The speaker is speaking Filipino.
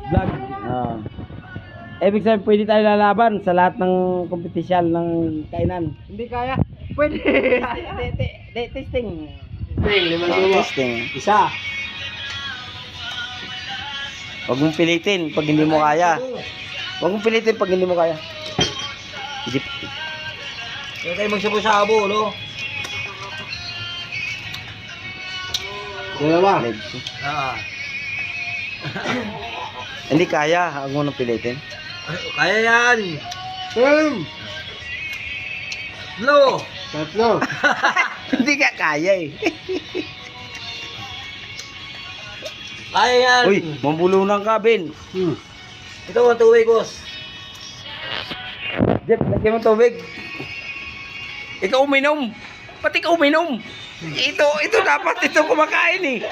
Vlog. Ibig sabihin, pwede tayo lalaban sa lahat ng kompetisyon ng kainan. Hindi kaya. Pwede. Testing. Testing. Isa. Huwag mong pilitin pag hindi mo kaya. Huwag mong pilitin pag hindi mo kaya. Hindi. Kaya tayo magsabo-sabo, no? Dalawa. Hindi kaya. Huwag mo nang pilitin. Kaya yan. Tatlo. Hindi ka kaya eh. Kaya yan. Uy, mambulunan ka, Ben. Ito ang tubig, boss. Jeff, lagyan mo tubig. Ikaw uminom. Pati ikaw uminom. Ito dapat ito kumakain eh.